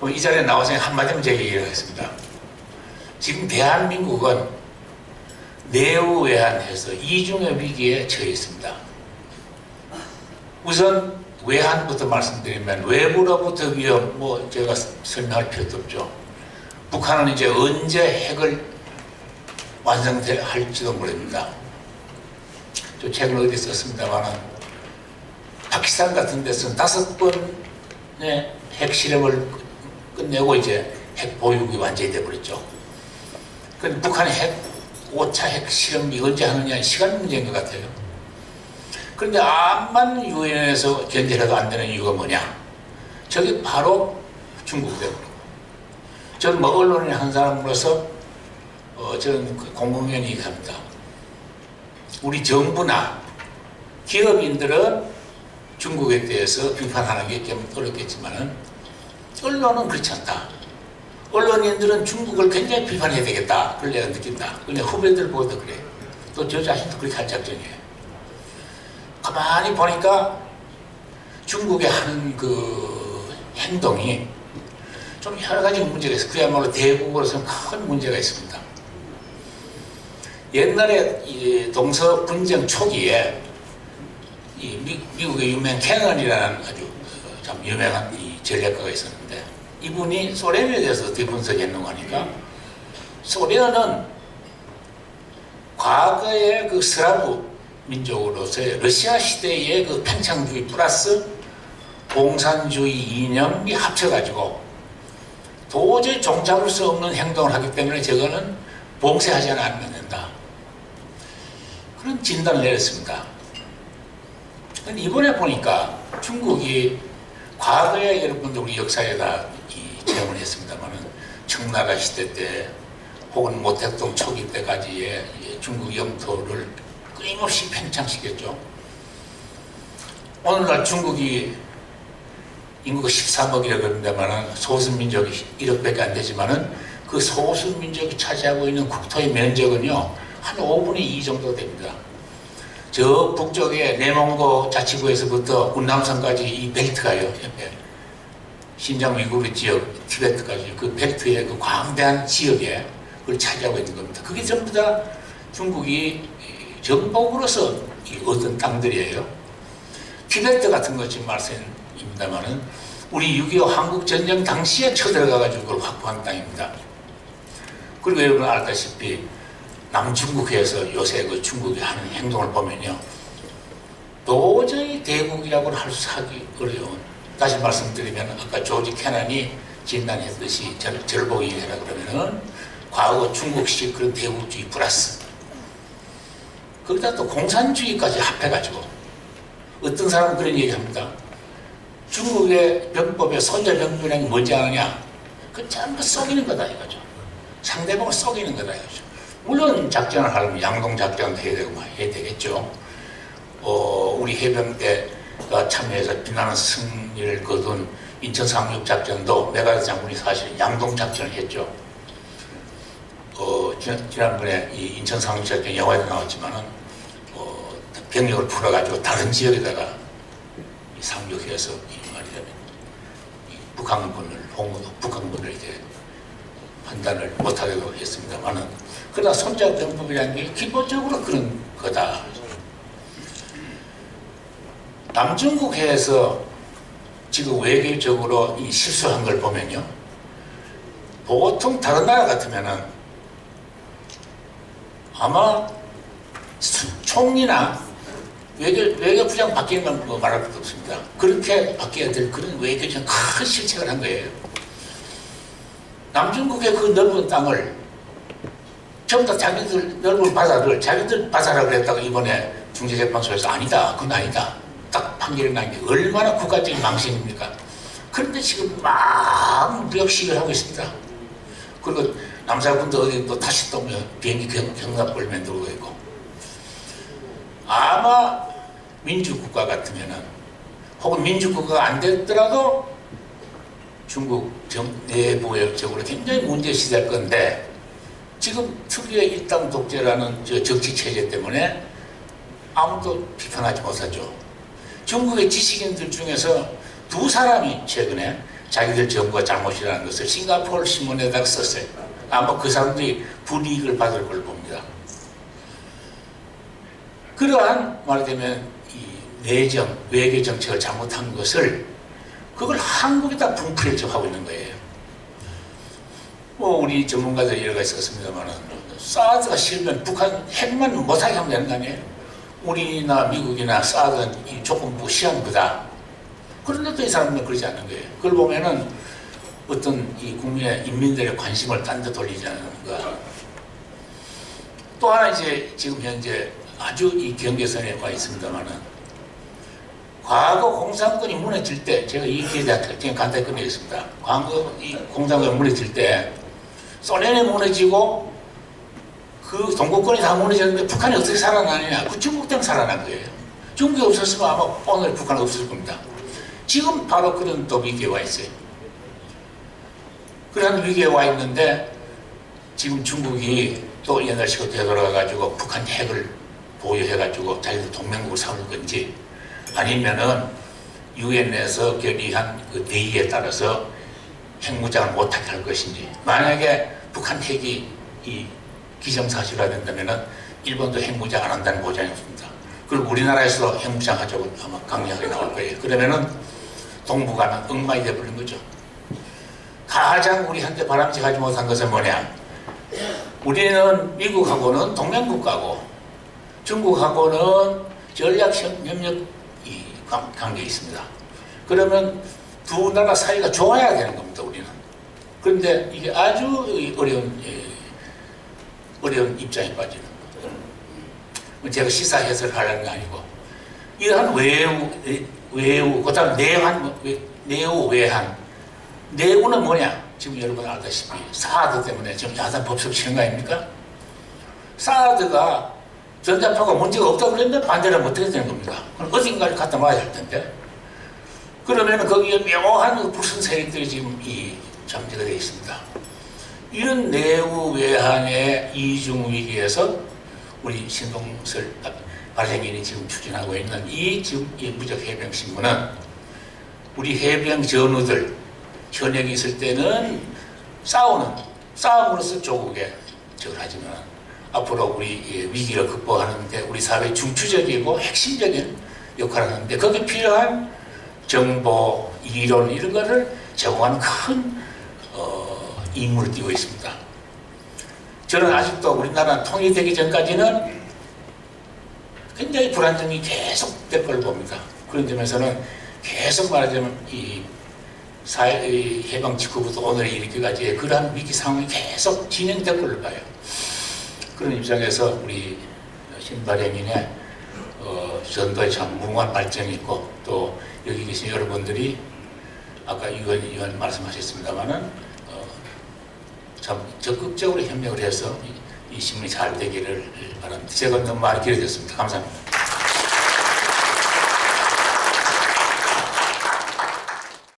이 자리에 나와서 한마디만 제가 얘기를 하겠습니다. 지금 대한민국은 내후외환해서 이중의 위기에 처해 있습니다. 우선 외환부터 말씀드리면 외부로부터 위협, 제가 설명할 필요도 없죠. 북한은 이제 언제 핵을 완성할지도 모릅니다. 저 책을 어디 썼습니다만은 파키스탄 같은 데서는 5번의 핵 실험을 끝내고 이제 핵 보유국이 완전히 돼버렸죠. 근데 북한의 5차 핵 실험이 언제 하느냐 시간 문제인 것 같아요. 그런데 암만 유엔에서 견제해도 안 되는 이유가 뭐냐? 저게 바로 중국 때문이고. 저는 언론인 한 사람으로서 저는 공공연 얘기합니다. 우리 정부나 기업인들은 중국에 대해서 비판하는 게 좀 어렵겠지만은 언론은 그렇지 않다. 언론인들은 중국을 굉장히 비판해야 되겠다. 그걸 내가 느낀다. 그냥 후배들 보고도 그래. 또 저 자신도 그렇게 할 작정이에요. 가만히 보니까 중국의 하는 그 행동이 좀 여러 가지 문제가 있어요. 그야말로 대국으로서는 큰 문제가 있습니다. 옛날에 이 동서 분쟁 초기에 이 미국의 유명 캐넌이라는 아주 참 유명한 이 전략가가 있었는데 이분이 소련에 대해서 어떻게 분석했는가 하니까 소련은 과거의 그 슬라브 민족으로서의 러시아 시대의 그 팽창주의 플러스 공산주의 이념이 합쳐가지고 도저히 종잡을 수 없는 행동을 하기 때문에 저거는 봉쇄하지 않으면 된다. 그런 진단을 내렸습니다. 그런데 이번에 보니까 중국이 과거에 여러분들 우리 역사에다 체험을 했습니다만은 청나라 시대 때 혹은 모택동 초기 때까지의 중국 영토를 끊임없이 팽창시켰죠. 오늘날 중국이 인구가 13억이라고 그럽니다만은 소수민족이 1억밖에 안 되지만은 그 소수민족이 차지하고 있는 국토의 면적은요 한 5분의 2 정도 됩니다. 저 북쪽에 내몽고 자치구에서부터 운남선까지 이 벨트가요 옆에 신장 위구르 지역 티베트까지 그 벨트의 그 광대한 지역에 그걸 차지하고 있는 겁니다. 그게 전부 다 중국이 정복으로서 얻은 땅들이에요. 티베트 같은 거 지금 말씀입니다만은 우리 6.25 한국전쟁 당시에 쳐들어가가지고 그걸 확보한 땅입니다. 그리고 여러분 알다시피 남중국해에서 요새 그 중국이 하는 행동을 보면요. 도저히 대국이라고 하기 어려운, 다시 말씀드리면 아까 조지 캐넌이 진단했듯이 절복이해라 그러면은 과거 중국식 그런 대국주의 플러스 거기다 또 공산주의까지 합해가지고 어떤 사람은 그런 얘기합니다. 중국의 병법에 손자병변이 뭔지 아느냐? 그 전부 속이는 거다 이거죠. 상대방을 속이는 거다 이거죠. 물론 작전을 하려면 양동작전도 해야 되고 해야 되겠죠. 우리 해병대가 참여해서 비난하는 승리를 거둔 인천 상륙작전도 메가드 장군이 사실 양동작전을 했죠. 지난번에 이 인천 상륙작전 영화에도 나왔지만은 병력을 풀어가지고 다른 지역에다가 상륙해서 말이자면 북한군을 이제 판단을 못하게도 했습니다만은 그러나 손자병법이라는 게 기본적으로 그런 거다. 남중국해에서 지금 외교적으로 이 실수한 걸 보면요. 보통 다른 나라 같으면은 아마 총리나 외교부장 바뀌는 건 말할 것도 없습니다. 그렇게 바뀌어야 될 그런 외교적 큰 실책을 한 거예요. 남중국의 그 넓은 땅을 전부 다 자기들 넓은 바다를 자기들 바다라고 그랬다가 이번에 중재재판소에서 아니다. 그건 아니다. 딱 판결이 난 게 얼마나 국가적인 망신입니까? 그런데 지금 막 무력시위를 하고 있습니다. 그리고 남사분도 어디 또 다시 또 비행기 경납을 만들고 있고 아마 민주국가 같으면은 혹은 민주국가가 안 됐더라도 중국 내부적으로 굉장히 문제시될 건데 지금 특유의 일당 독재라는 정치 체제 때문에 아무도 비판하지 못하죠. 중국의 지식인들 중에서 두 사람이 최근에 자기들 정부가 잘못이라는 것을 싱가포르 신문에다가 썼어요. 아마 그 사람들이 불이익을 받을 걸 봅니다. 그러한 말하자면 이 내정, 외교 정책을 잘못한 것을 그걸 한국에다 분풀이를 하고 있는 거예요. 뭐 우리 전문가들 여러 가지 있었습니다만은 사드가 싫으면 북한 핵만 못하게 하면 되는 거 아니에요? 우리나 미국이나 사드는 이 조건부 시한부다. 그런데도 이 사람들은 그러지 않는 거예요. 그걸 보면은 어떤 이 국민의 인민들의 관심을 딴 데 돌리지 않는 거. 또 하나 이제 지금 현재 아주 이 경계선에 와 있습니다만은 과거 공산권이 무너질 때 제가 이 기회에 지금 간단히 끝내겠습니다. 과거 이 공산권이 무너질 때 소련이 무너지고 그 동구권이 다 무너졌는데 북한이 어떻게 살아나느냐? 그 중국 때문에 살아난 거예요. 중국이 없었으면 아마 오늘 북한은 없었을 겁니다. 지금 바로 그런 또 위기에 와 있어요. 그런 위기에 와 있는데 지금 중국이 또 옛날식으로 되돌아가가지고 북한 핵을 보유해가지고 자기들 동맹국을 삼을 건지 아니면은 유엔에서 결의한 그 대의에 따라서 핵무장을 못하게 할 것인지 만약에 북한 핵이 이 기정사실화 된다면은 일본도 핵무장 안 한다는 보장이 없습니다. 그리고 우리나라에서도 핵무장 하자고 아마 강력하게 나올 거예요. 그러면은 동북아는 엉망이 되어버린 거죠. 가장 우리한테 바람직하지 못한 것은 뭐냐? 우리는 미국하고는 동맹국가고 중국하고는 전략협력 관계에 있습니다. 그러면 두 나라 사이가 좋아야 되는 겁니다. 우리는. 그런데 이게 아주 어려운 입장에 빠지는 거예요. 제가 시사 해설을 하려는 게 아니고 이러한 외우 그 다음 내우 외환 내우는 뭐냐? 지금 여러분 알다시피 사드 때문에 지금 야단 법석 치는 거 아닙니까? 사드가 전자파가 문제가 없다고 그랬는데 반대로 하면 어떻게 되는 겁니까? 그럼 어딘가를 갖다 놔야 할 텐데 그러면 거기에 묘한 불순 세력들이 지금 잠재가 되어 있습니다. 이런 내우 외환의 이중 위기에서 우리 신동설 발행인이 지금 추진하고 있는 지금 이 무적 해병 신문은 우리 해병 전우들 현역이 있을 때는 싸움으로써 조국에 적을 하지만 앞으로 우리 위기를 극복하는데 우리 사회의 중추적이고 핵심적인 역할을 하는데 거기에 필요한 정보, 이론 이런 거를 제공하는 큰 임무를 띄고 있습니다. 저는 아직도 우리나라 통일되기 전까지는 굉장히 불안정이 계속될 걸 봅니다. 그런 점에서는 계속 말하자면 이 해방 직후부터 오늘에 이르기까지의 그러한 위기 상황이 계속 진행될 걸로 봐요. 그런 입장에서 우리 신발행인의 전도에 참 무궁한 발전이 있고 또 여기 계신 여러분들이 아까 의원 말씀하셨습니다마는 참 적극적으로 협력을 해서 이 신문이 잘 되기를 바랍니다. 제가 너무 말이 길어졌습니다. 감사합니다.